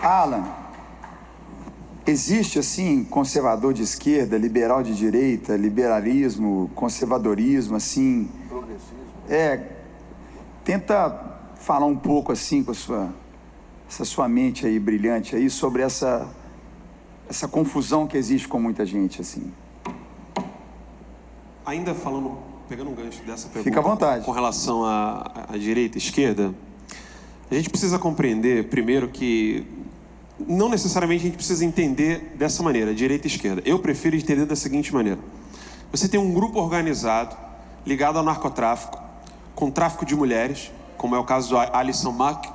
Alan, existe assim conservador de esquerda, liberal de direita, liberalismo, conservadorismo, assim... Progressismo. Tenta falar um pouco assim com essa sua mente aí brilhante aí sobre essa confusão que existe com muita gente assim. Ainda falando, pegando um gancho dessa pergunta, fica à vontade, com relação à direita e esquerda, a gente precisa compreender primeiro que não necessariamente a gente precisa entender dessa maneira, direita e esquerda. Eu prefiro entender da seguinte maneira: você tem um grupo organizado ligado ao narcotráfico, com tráfico de mulheres, como é o caso do Alison Mack.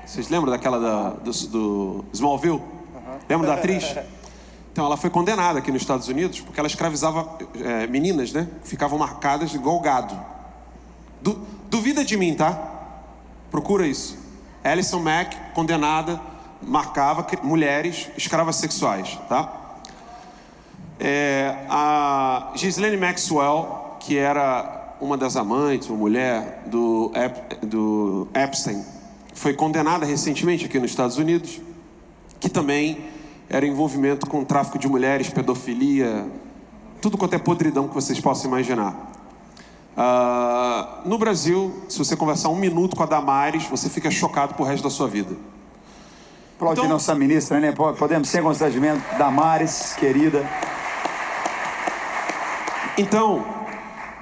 Vocês lembram daquela do Smallville? Lembra da atriz? Então ela foi condenada aqui nos Estados Unidos porque ela escravizava meninas, né? Ficavam marcadas igual gado. Duvida de mim, tá? Procura isso. Alison Mack, condenada, marcava mulheres escravas sexuais, tá? A Ghislaine Maxwell, que era uma das amantes, uma mulher do Epstein, foi condenada recentemente aqui nos Estados Unidos, que também era envolvimento com tráfico de mulheres, pedofilia, tudo quanto é podridão que vocês possam imaginar. No Brasil, se você conversar um minuto com a Damares, você fica chocado pro resto da sua vida. Aplaudir então, nossa ministra, né? Podemos, sem constrangimento, Damares, querida. Então,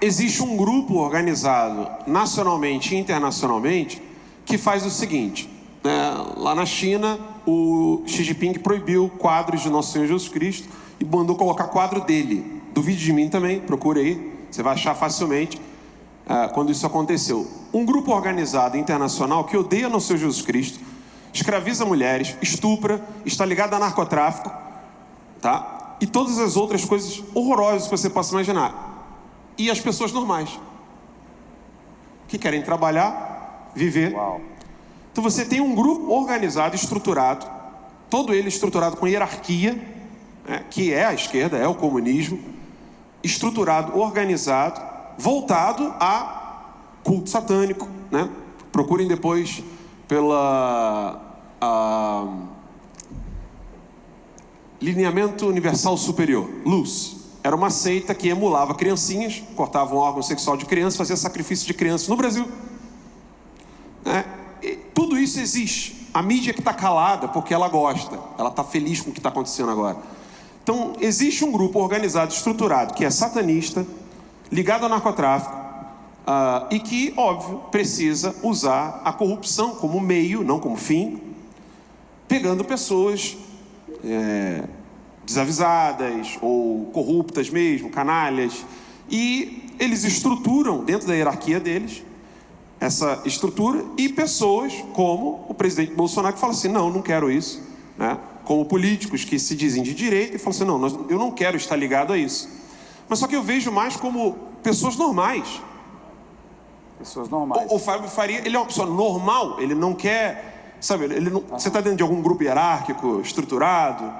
existe um grupo organizado nacionalmente e internacionalmente que faz o seguinte, né? Lá na China, o Xi Jinping proibiu quadros de Nosso Senhor Jesus Cristo e mandou colocar quadro dele. Duvide de mim também, procure aí, você vai achar facilmente quando isso aconteceu. Um grupo organizado internacional que odeia Nosso Senhor Jesus Cristo, escraviza mulheres, estupra, está ligado a narcotráfico, tá? E todas as outras coisas horrorosas que você possa imaginar. E as pessoas normais, que querem trabalhar, viver. Uau. Então você tem um grupo organizado, estruturado, todo ele estruturado com hierarquia, né, que é a esquerda, é o comunismo, estruturado, organizado, voltado a culto satânico, né? Procurem depois pela Lineamento Universal Superior, LUS. Era uma seita que emulava criancinhas, cortava um órgão sexual de criança, fazia sacrifício de crianças no Brasil. Tudo isso existe. A mídia que está calada porque ela gosta, ela está feliz com o que está acontecendo agora. Então, existe um grupo organizado, estruturado, que é satanista, ligado ao narcotráfico, e que, óbvio, precisa usar a corrupção como meio, não como fim, pegando pessoas desavisadas ou corruptas mesmo, canalhas, e eles estruturam dentro da hierarquia deles essa estrutura, e pessoas como o presidente Bolsonaro que fala assim, não quero isso, né? Como políticos que se dizem de direita e falam assim, não, eu não quero estar ligado a isso. Mas só que eu vejo mais como pessoas normais. Pessoas normais. O Fábio Faria, ele é uma pessoa normal, ele não quer, sabe, ele não, você está dentro de algum grupo hierárquico, estruturado.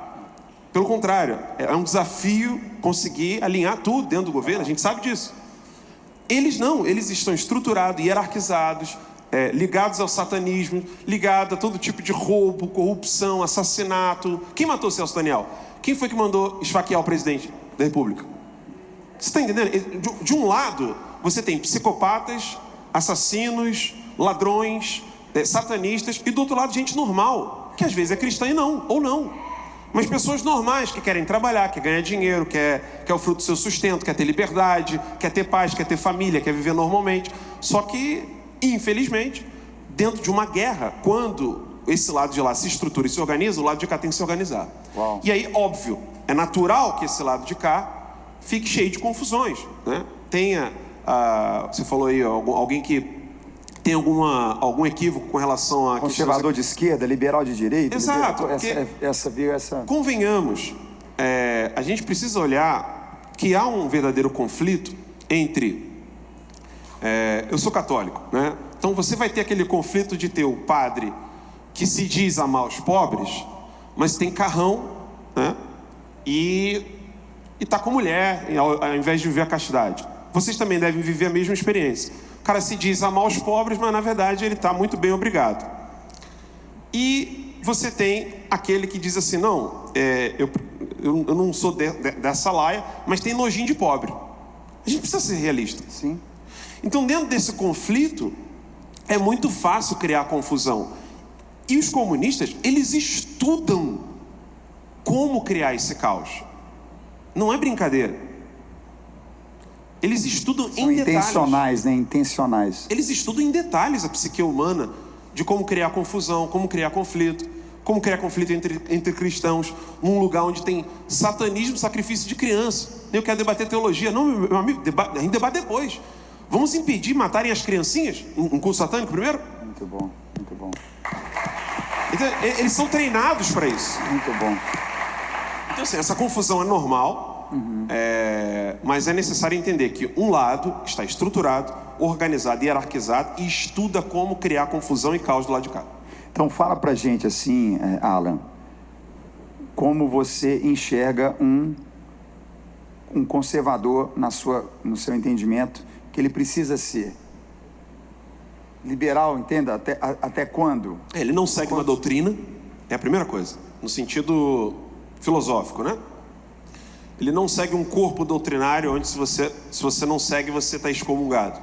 Pelo contrário, é um desafio conseguir alinhar tudo dentro do governo, a gente sabe disso. Eles não, eles estão estruturados, hierarquizados, ligados ao satanismo, ligados a todo tipo de roubo, corrupção, assassinato. Quem matou o Celso Daniel? Quem foi que mandou esfaquear o presidente da República? Você está entendendo? De um lado, você tem psicopatas, assassinos, ladrões, satanistas, e do outro lado, gente normal, que às vezes é cristã e não, ou não. Mas pessoas normais que querem trabalhar, que ganham dinheiro, quer o fruto do seu sustento, quer ter liberdade, quer ter paz, quer ter família, quer viver normalmente. Só que, infelizmente, dentro de uma guerra, quando esse lado de lá se estrutura e se organiza, o lado de cá tem que se organizar. Uau. E aí, óbvio, é natural que esse lado de cá fique cheio de confusões, né? Você falou aí, alguém que tem algum equívoco com relação a... Conservador de esquerda, liberal de direita. Exato. Convenhamos, a gente precisa olhar que há um verdadeiro conflito entre... eu sou católico, né? Então você vai ter aquele conflito de ter o padre que se diz amar os pobres, mas tem carrão, né? E tá com mulher, ao invés de viver a castidade. Vocês também devem viver a mesma experiência. O cara se diz amar os pobres, mas na verdade ele está muito bem, obrigado. E você tem aquele que diz assim, não, eu não sou dessa laia, mas tem nojinho de pobre. A gente precisa ser realista. Sim. Então, dentro desse conflito, é muito fácil criar confusão. E os comunistas, eles estudam como criar esse caos. Não é brincadeira. Eles estudam São em detalhes. intencionais, né? Intencionais. Eles estudam em detalhes a psique humana, de como criar confusão, como criar conflito entre cristãos, num lugar onde tem satanismo, sacrifício de criança. Eu quero debater teologia. Não, meu amigo, a gente debate depois. Vamos impedir matarem as criancinhas? Um culto satânico primeiro? Muito bom, muito bom. Então, eles são treinados para isso. Muito bom. Então, assim, essa confusão é normal, mas é necessário entender que um lado está estruturado, organizado, hierarquizado e estuda como criar confusão e caos do lado de cá. Então fala pra gente assim, Alan, como você enxerga um conservador no seu entendimento, que ele precisa ser liberal, entenda, até quando? Ele não segue uma doutrina, é a primeira coisa, no sentido filosófico, né? Ele não segue um corpo doutrinário onde se você não segue, você está excomungado.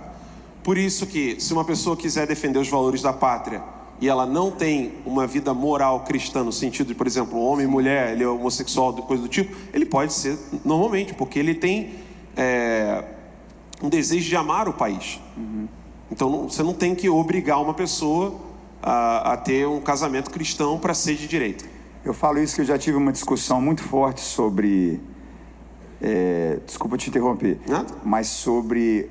Por isso que, se uma pessoa quiser defender os valores da pátria e ela não tem uma vida moral cristã, no sentido de, por exemplo, homem e mulher, ele é homossexual, coisa do tipo, ele pode ser normalmente, porque ele tem um desejo de amar o país. Então, você não tem que obrigar uma pessoa a ter um casamento cristão para ser de direita. Eu falo isso que eu já tive uma discussão muito forte sobre... desculpa te interromper. Nada? Mas sobre...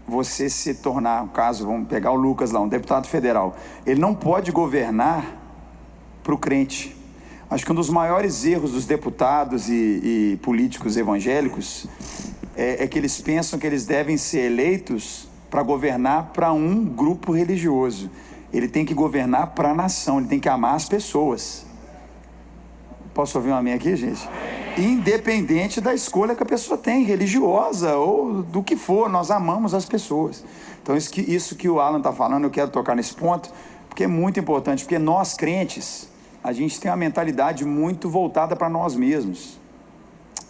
você se tornar, no caso, vamos pegar o Lucas lá, um deputado federal, ele não pode governar para o crente. Acho que um dos maiores erros dos deputados e políticos evangélicos é que eles pensam que eles devem ser eleitos para governar para um grupo religioso. Ele tem que governar para a nação, ele tem que amar as pessoas. Posso ouvir um amém aqui, gente? Independente da escolha que a pessoa tem, religiosa ou do que for, nós amamos as pessoas. Então isso que o Alan está falando, eu quero tocar nesse ponto, porque é muito importante, porque nós crentes, a gente tem uma mentalidade muito voltada para nós mesmos.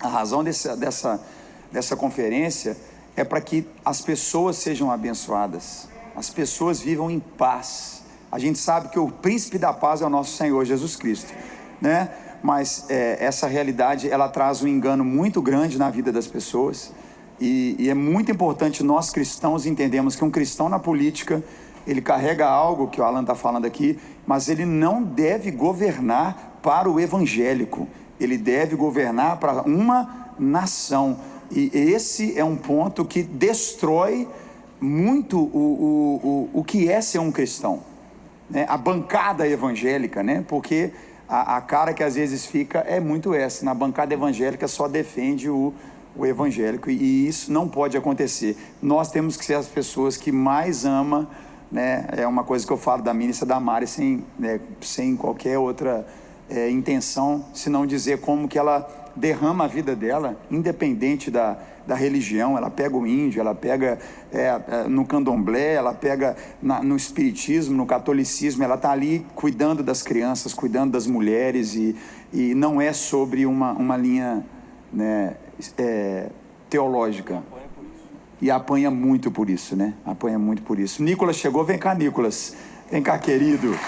A razão dessa conferência é para que as pessoas sejam abençoadas, as pessoas vivam em paz. A gente sabe que o príncipe da paz é o nosso Senhor Jesus Cristo, né? Mas essa realidade, ela traz um engano muito grande na vida das pessoas, e é muito importante nós cristãos entendermos que um cristão na política, ele carrega algo que o Alan está falando aqui, mas ele não deve governar para o evangélico, ele deve governar para uma nação, e esse é um ponto que destrói muito o que é ser um cristão, né? A bancada evangélica, né? Porque a cara que às vezes fica é muito essa, na bancada evangélica só defende o evangélico, e isso não pode acontecer. Nós temos que ser as pessoas que mais amam, né? É uma coisa que eu falo da ministra Damares sem qualquer outra intenção, senão dizer como que ela derrama a vida dela, independente da religião. Ela pega o índio, ela pega no candomblé, ela pega no espiritismo, no catolicismo, ela está ali cuidando das crianças, cuidando das mulheres, e não é sobre uma linha, né, teológica. E apanha muito por isso, né? Apanha muito por isso. Nicolas chegou, vem cá, Nicolas. Vem cá, querido.